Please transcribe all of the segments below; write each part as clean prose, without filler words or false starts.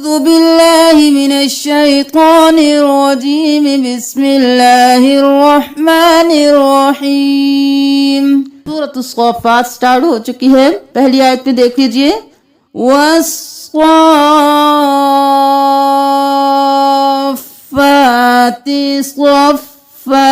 बिल्लाहि मिनश शैतानिर रजीम बिस्मिल्लाहिर रहमानिर रहीम। सूरत अस्साफ़ात स्टार्ट हो चुकी है। पहली आयत में देख लीजिए, वस्साफ़ाति सफ़्फ़ा।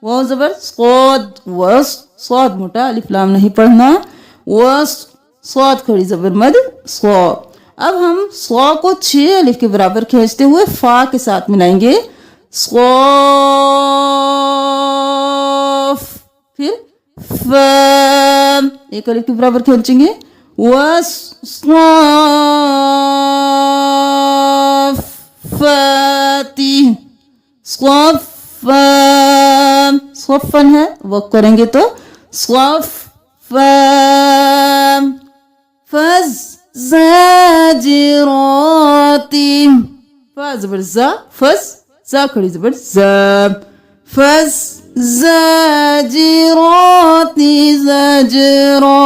वो ज़बर सौद, वस सौद मोटा, अलिफ लाम नहीं पढ़ना। वस सौद खड़ी ज़बर मद सौ। अब हम सौ को 6 अलिफ के बराबर खींचते हुए फा के साथ मिलाएंगे। सौफ, फिर फ, एक अलिफ के बराबर खींचेंगे। वस्साफ़ाती सफ़्फ़ा, सफ़्फ़न है, वक़्फ़ करेंगे तो सफ़्फ़ा। फ़ज़्ज़ाजिराती, फ़ा ज़बर ज़ा, फ़ज़ ज़ा खड़ी ज़बर ज़ा। फ़ज़्ज़ाजिराती ज़जरा,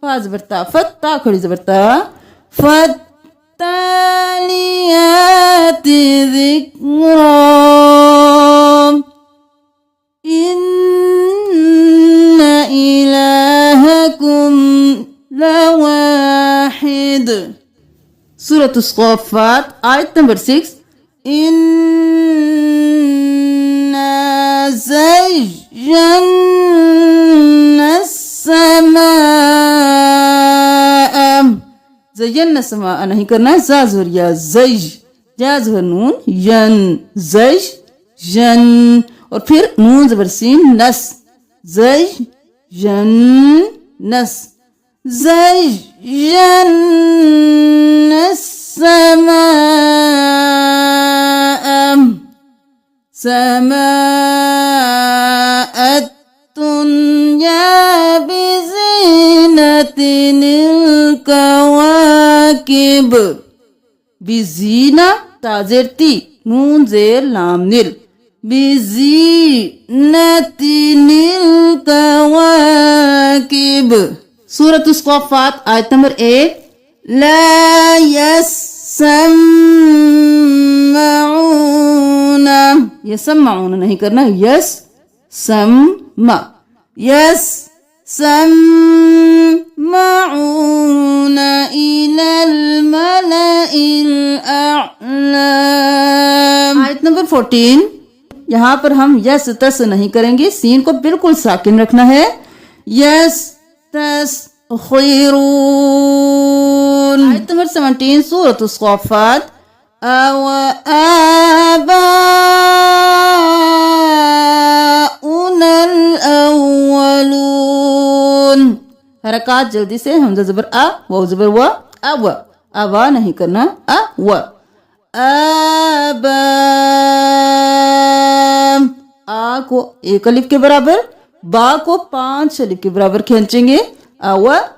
फ़ा ज़बर ता, फ़त्ता खड़ी ज़बर ता। फ़त्तालियाति ज़िक्रा, इन्ना इलाहकुम लवाहिद। सूरत अस्साफ़ात आयत नंबर 6। इन्ना ज़य्यन्ना अस्समाअ, ज़य्यन्ना अस्समाअ नहीं करना, ज़ा ज़ुरिया ज़य्य, जा ज़बर नून यन, ज़य्य यन, और फिर नून ज़बर सीन नस, ज़य्यन्नस। ज़य्यन्ना अस्समाअ, समाअ दुन्या बिज़ीनतिनिल कवाकिब। बिज़ीना ताज़ेर ती, नून ज़ेर लाम निल, बिज़ीनतिनिल कवाकिब। सूरत अस्साफ़ात आयत नंबर 1। ला यस्मऊना, यसमऊना नहीं करना, यस सम, यस सम्मऊना इलल मलाइल अअला। आयत नंबर 14। यहाँ पर हम यस तस नहीं करेंगे, सीन को बिल्कुल साकिन रखना है। यस तस खैरून। आयत नंबर 17 सूरत अस्साफ़ात। अव आबाउनल अव्वलून, हरकत जल्दी से, हमज़ा ज़बर आ, वाव ज़बर व, अव, अवा नहीं करना, अ व। आबा, आ को 1 अलिफ के बराबर, बा को 5 अलिफ के बराबर खींचेंगे। अव आबा,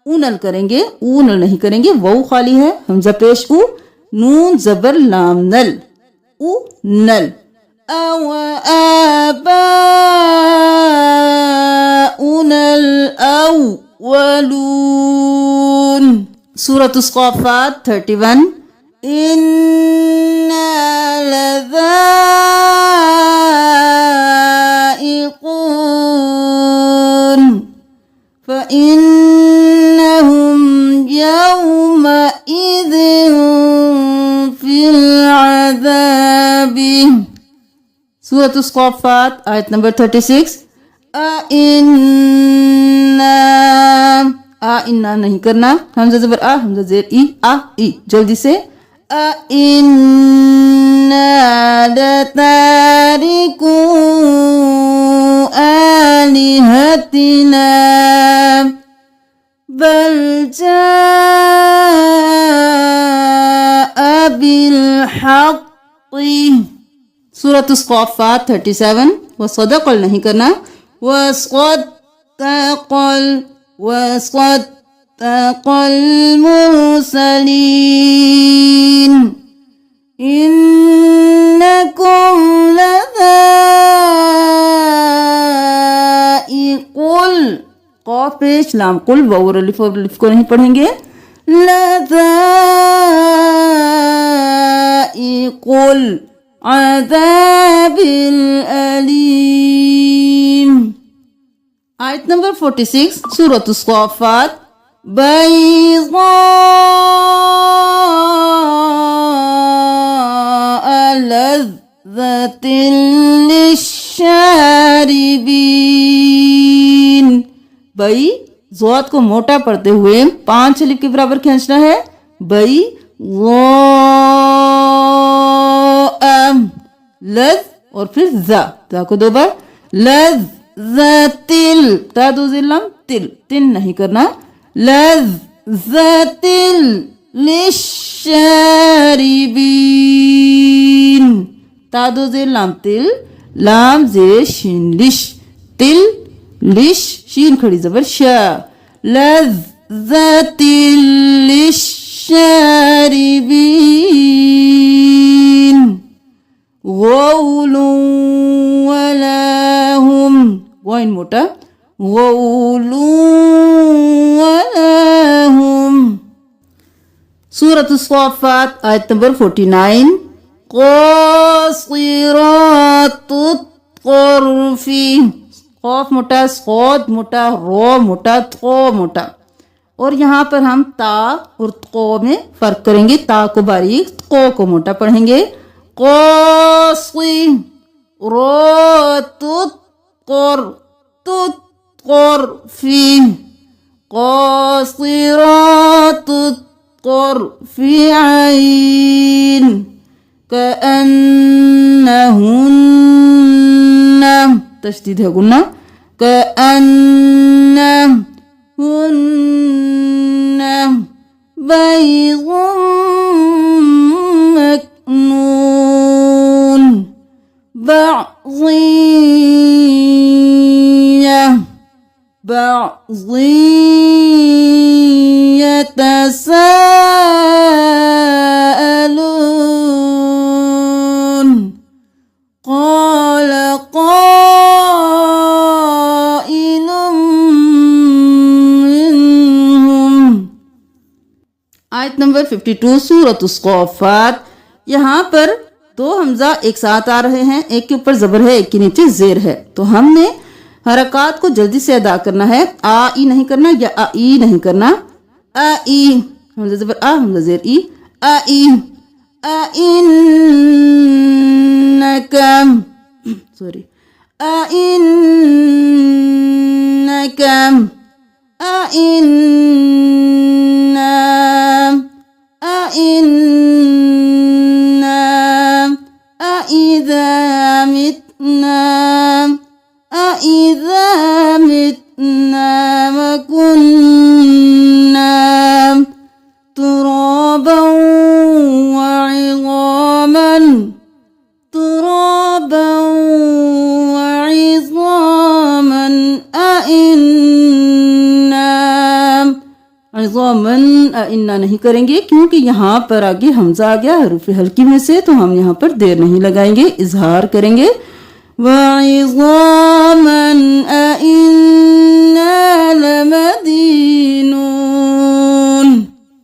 ऊनल करेंगे, ऊनल नहीं करेंगे, वो खाली है, हमजा पेश ऊ, नून ज़बर लाम नल, ऊ नल। अव आबाउनल अव्वलून। सूरत अस्साफ़ात 31। इन्ना लज़ाइक़ून फ़इन्नहुम यौमइज़िन फ़िल अज़ाबि। सूरत अस्साफ़ात आयत नंबर 36। आ इन्ना नहीं करना, हमज़ा ज़बर आ, हमज़ा ज़ेर ई, आ ई, जल्दी से। इन्ना लतारिकू आलिहतिना बल जाअ बिल हक़्क़ि। सूरत अस्साफ़ात 37। व सदक़ल नहीं करना, व सदक़ल, व सदक़ल मुरसलीन। इन्नकुम लज़ाइक़ुल कुल कॉफ पेश लाम कुल वाव और अलिफ को नहीं पढ़ेंगे। लज़ाइकुल अज़ाबिल अलीम। आयत नंबर 46 सूरत अस्साफ़ात। बैज़ा लज़्ज़तिल लिश्शारिबीन। बई ज़ोत को मोटा पढ़ते हुए 5 अलिफ के बराबर खींचना है। बई लज़ और फिर ज़ा को 2 बार। लज़्ज़तिल ता दो ज़िल्लम तिल तिन नहीं करना। लज़्ज़तिल लिश्शारिबीन ता दो ज़िल्लम तिल लाम ज़ेर शीन लिश तिल लिश शीन खड़ी ज़बर शा। लज़्ज़तिल लिश्शारिबीन गौलुन वलाहुम वाइन मोटा गौलुन वलाहुम। सूरत अस्साफ़ात आयत नंबर 49। क़ासिरातुत क़र्फ़ी क़ाफ मोटा सौद मोटा रो मोटा थो मोटा। और यहाँ पर हम ता और को में फर्क करेंगे। ता को बारीक को मोटा पढ़ेंगे। क़ासिरातुत क़र्फ़ी क़ासिरातुत क़र्फ़ी ऐन कअन्नहुन्न तशदीद है गुन्ना कअन्नहुन्न बैज़ुम मकनून यतसाअलून क़ाल क़ाइलुम मिन्हुम। आयत नंबर 52 सूरत अस्साफ़ात। यहाँ पर 2 हमजा एक साथ आ रहे हैं। एक के ऊपर जबर है, एक के नीचे जेर है। तो हमने हरकत को जल्दी से अदा करना है। आ ई नहीं करना या आ ई नहीं करना। आ ई हमजा जबर आ हमजा जेर ई आ ई आ इन्नकम सॉरी आ इन्नकम आ इन्ना आ इन्ना आ इज़ा मितना أإذا متنا وكنا ترابا وعظاما أإنا इज़ामन इन्ना नहीं करेंगे क्योंकि यहाँ पर आगे हमजा आ गया हरूफ हल्की में से। तो हम यहाँ पर देर नहीं लगाएंगे, इजहार करेंगे। वइज़ामन अइन्ना लमदीनून।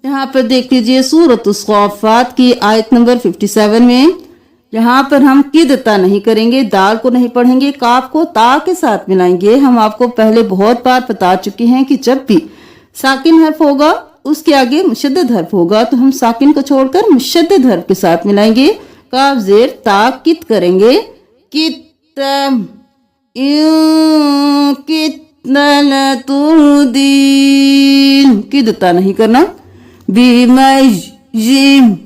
यहाँ पर देख लीजिए सूरत अस्साफ़ात की आयत नंबर 57 में यहाँ पर हम किदता नहीं करेंगे, दाल को नहीं पढ़ेंगे, काफ को ता के साथ मिलाएंगे। हम आपको पहले बहुत बार बता चुके हैं कि जब भी साकिन हर्फ होगा उसके आगे मुशद्दद हर्फ होगा तो हम साकिन को छोड़कर मुशद्दद हर्फ के साथ मिलाएंगे। काफ जेर ता कित करेंगे। कित कितलतुर्दीन किदता नहीं करना। बिमजीतीन।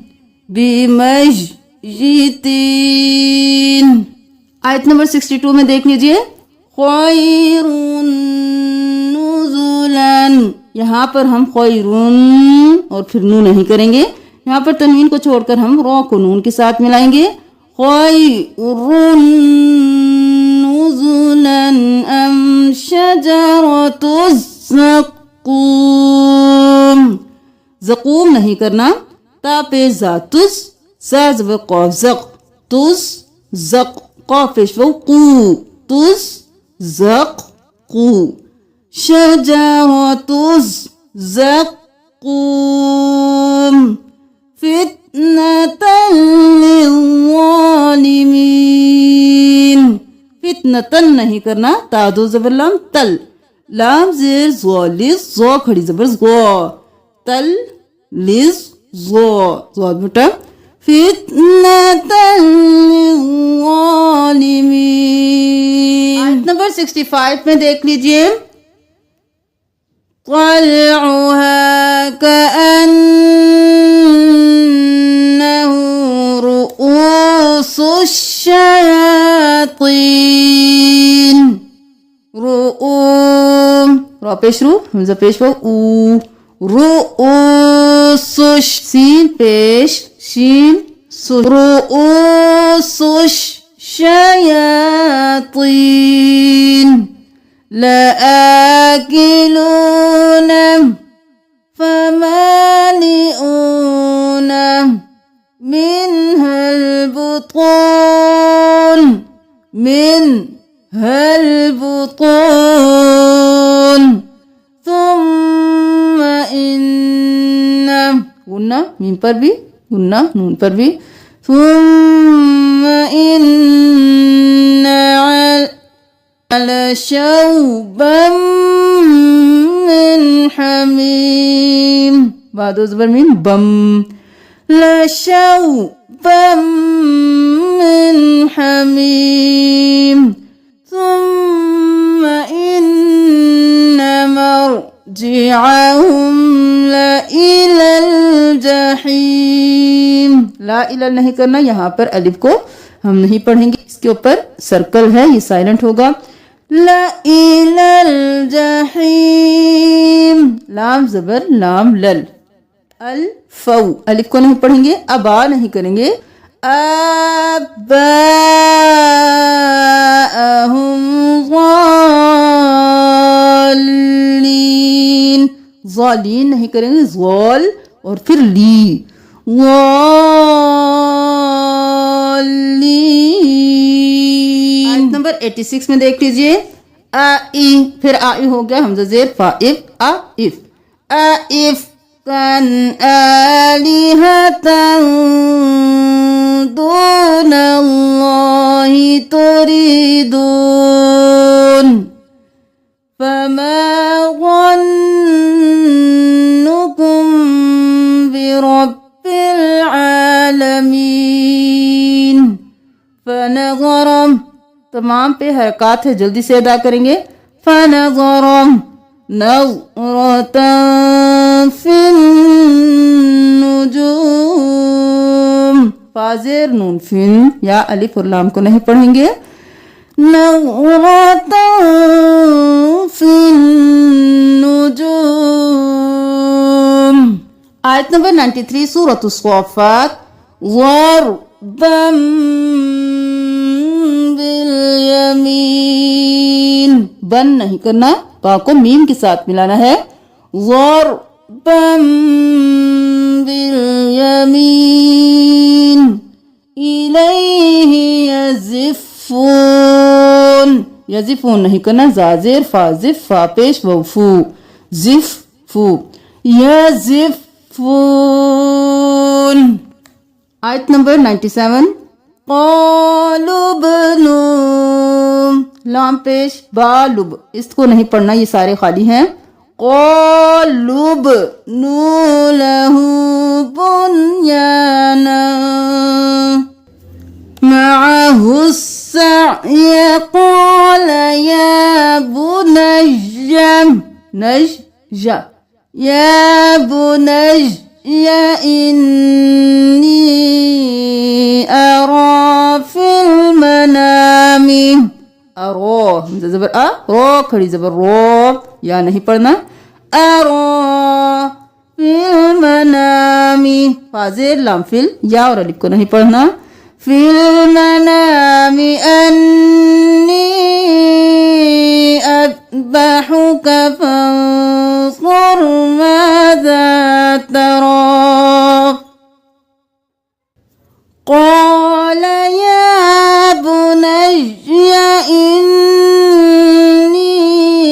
आयत नंबर 62 में देख लीजिए खैरुन नुज़ुलन। यहाँ पर हम खैरुन और फिर नून नहीं करेंगे। यहाँ पर तनवीन को छोड़कर हम रो को नून के साथ मिलाएंगे। खैरुन नुज़ुलन अम शजरतुज़ ज़क़ूम। ज़क़ूम नहीं करना। ता पे ज़ातुज़ ज़ा ज़बर क़ाफ ज़क़ तुज़ ज़क़ क़ाफ पेश वो क़ू तुज़ ज़क़ शजरतुज़ ज़क़ूम फितनतन लिज़्ज़ालिमीन। फितनतन नहीं करना, तादो ज़बर लाम तल, लाम ज़ेर ज़ो लिज़, ज़ो खड़ी ज़बर ज़ो, तल लिज़ ज़ो, ज़ो बेटा। फितनतन लिज़्ज़ालिमीन। आयत नंबर 65 में देख लीजिए। तलउहा कअन्नहु रुऊसुश्शयातीन। रुऊम रा पेश रू, हमजा पेश वो ऊ, रुऊसुश सीन पेश शीन सुश, रुऊसुश्शयातीन लआकिलून फमालिऊन मिनहल बुतून, मिनहल बुतून थुम्म इन्न, गुन्ना मीम पर भी, गुन्ना नून पर भी, थुम्म इन्न लशौबम मिन हमीम। बादो ज़बर मीम बम, लशौबम मिन हमीम थुम्म इन्न मर्जिअहुम लइलल जहीम। ला इलल नहीं करना, यहाँ पर अलिफ को हम नहीं पढ़ेंगे, इसके ऊपर सर्कल है, ये साइलेंट होगा। लइलल जहीम, लाम ज़बर लाम लल, अल फौ, अलिफ को नहीं पढ़ेंगे, अबा नहीं करेंगे। अब्बाअहुम ज़ालीन, ज़ालीन नहीं करेंगे, ज़ाल और फिर ली, ज़ालीन। आयत नंबर 86 में देख लीजिए। आई, फिर आई हो गया, हमजा ज़ेर फाइफ, आइफ, आइफ कन आलिहतन दूनल्लाहि तुरीदून फमा ज़न्नुकुम बिरब्बिल आलमीन। फनज़रम, तमाम पे हरकत है, जल्दी से अदा करेंगे। फनज़रम नज़रतन फिन्नुजूम, फाज़ेर नून फिन या अलिफ और लाम को नहीं पढ़ेंगे। नज़रतन फिन्नुजूम। आयत नंबर 93 सूरतुस सफ़ात। ज़रबम बिल यमीन, बन नहीं करना, बा को मीम के साथ मिलाना है। ज़रबम बिल यमीन इलैहि यज़िफ़ून, यज़िफ़ून नहीं करना, ज़ाज़ेर फ़ाज़िफ़ फा पेश वफ़ू, ज़िफ़ू, यज़िफ़ून। आयत नंबर 97। क़ालुब्नु, लाम पेश बालुब, इसको नहीं पढ़ना, ये सारे खाली हैं। क़ालुब्नु लहू बुन्याना मअहु सअय क़ाल या बुनय्य, नज्या या बुनय्य इन्नी अरा फिल मनामी, अरो ज़बर आ, रो खड़ी ज़बर रो, या नहीं पढ़ना। अरो फिल मनामी, फाज़ेर लाम फिल, या और अलिफ को नहीं पढ़ना। फिल मनामी अन्नी अज़बहुका फंज़ुर माज़ा तरा قال يا بني إني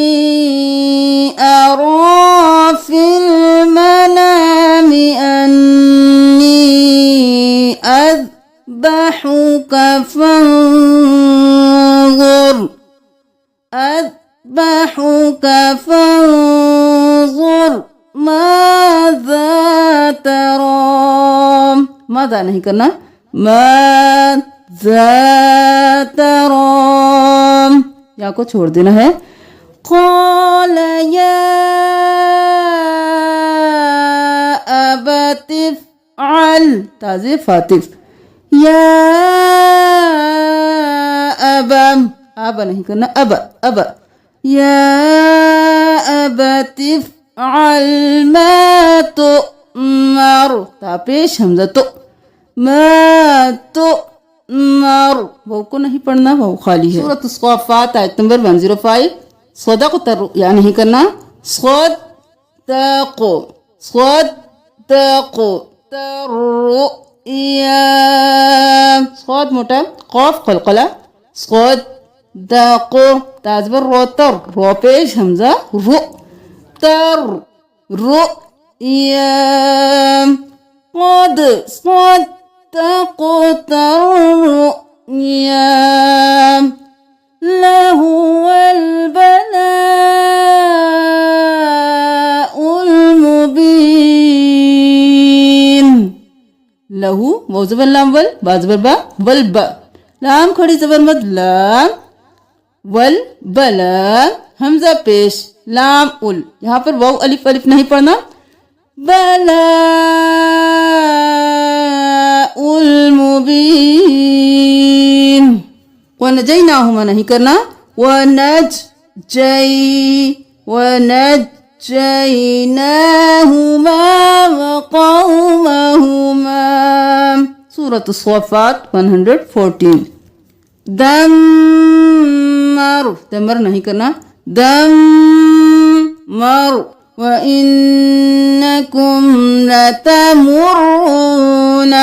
نسبحك فانظر ماذا ترى. मादा नहीं करना, माज़ा तरा, या को छोड़ देना है. قال يا أبت افعل, ताज़े फातिफ, या अबा नहीं करना, अब या अबत इफ़अल मा तुअमर, तापेश हमजा तो, मा तुअमर, वो को नहीं पढ़ना, वो खाली है. सूरत अस्साफ़ात आयत नंबर 105. सदक़ या नहीं करना, सदक़ो या, सौद मोटा, खौफ खलकला, सदक़ो, ताजबर रोतर, रोपेश हमजा रो, तर रो या, قد صدقت الرؤيا لهو البلاء المبين. लहू वो ज़बर लाम वल, बा ज़बर बा, वल बा, लाम खड़ी ज़बर मद लाम, वल बला, हमजा पेश, लाम उल, यहाँ पर वाव अलिफ अलिफ नहीं पढ़ना, बला उल मुबीन. वनजैनाहुमा नहीं करना, वनजैनाहुमा वक़ौमहुमा. सूरत अस्साफ़ात 114. दमर नहीं करना, दमर व इन्नकुम लतमुर्रून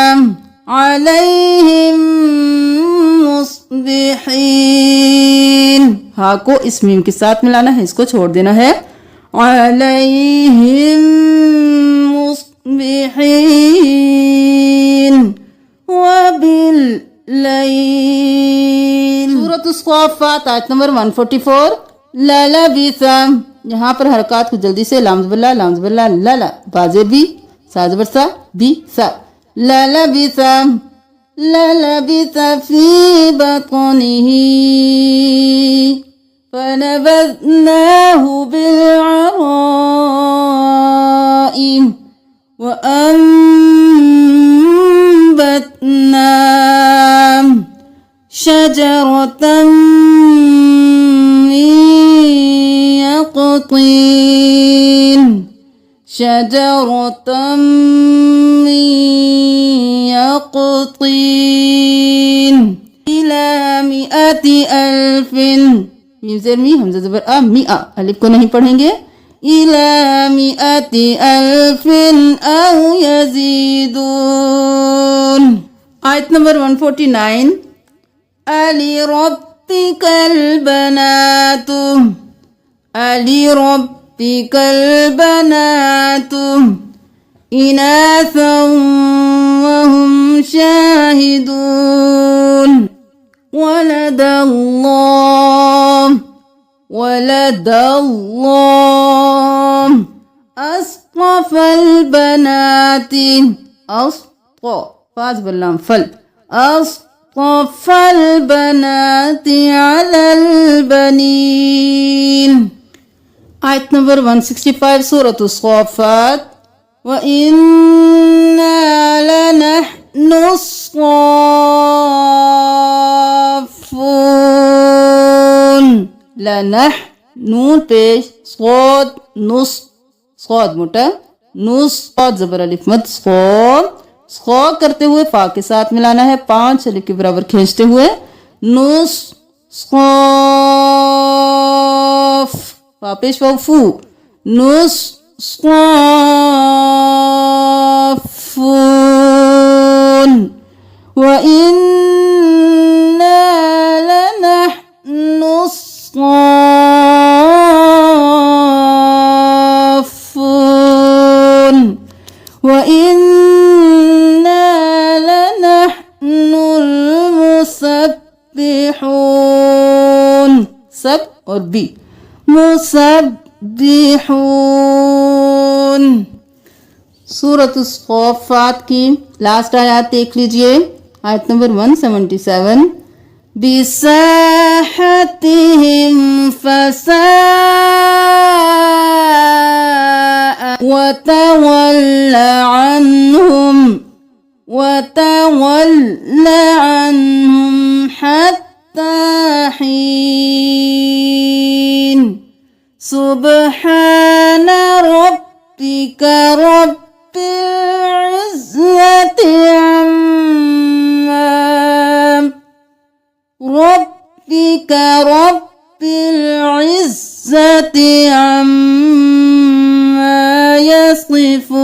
अलैहिम मुस्बिहीन. हाँ को इस मीम के साथ मिलाना है, इसको छोड़ देना है. अलैहिम मुस्बिहीन वबिल लैल. सूरत अस्साफ़ात आयत नंबर 144. ललबिसा, यहाँ पर हरकत को जल्दी से, लाम ज़बर ला, लला, बाजे बी, सा ज़बर सा, बी सा, ललबिसा फी बतनिही फनबذनाहु बिलअराइ वअंबतना शजरतन मिन यक़तीन, शजरतन मिन यक़तीन इला मिअति अल्फिन. मीम ज़ेर मी, हमज़ा ज़बर आ, मिआ, अलिफ को नहीं पढ़ेंगे. इला मिअति अल्फिन औ यज़ीदून. आयत नंबर 149. अली रब्बिकल बनातु, अली रब्बिकल बनातु इनासन वहुम शाहिदून. वलदल्लाह अस्क़फ़ल बनाति, अस्क़ फाज़ बल्लाम फल, अस्क़फ़ल बनाति अलल बनीन. आयत नंबर 165. सूरत अस्साफ़ात. व इन्ना लनहनु अस्साफ़ून. लनह नून पेश, सौद नुस, सौद मोटा, नुस, सौद ज़बर अलिफ मद, सौ करते हुए फा के साथ मिलाना है, 5 अलिफ के बराबर खींचते हुए. नुस स्क़ाफ़, फा पेश वाव फू, नुस स्क़ाफ़ून. व इन्ना लनहनु अस्साफ़ून व इन्ना लनहनुल मुसब्बिहून. सब और बी. मुसब्बिहून। सूरत सफ़ात की लास्ट आयत देख लीजिए, आयत नंबर 177। बिसाहतिहिम फसाअ वतवल्ल अन्हुम हत्ता हीन। सुब्हान रब्बिका रब्बिल इज़्ज़ति अम्मा यसिफून।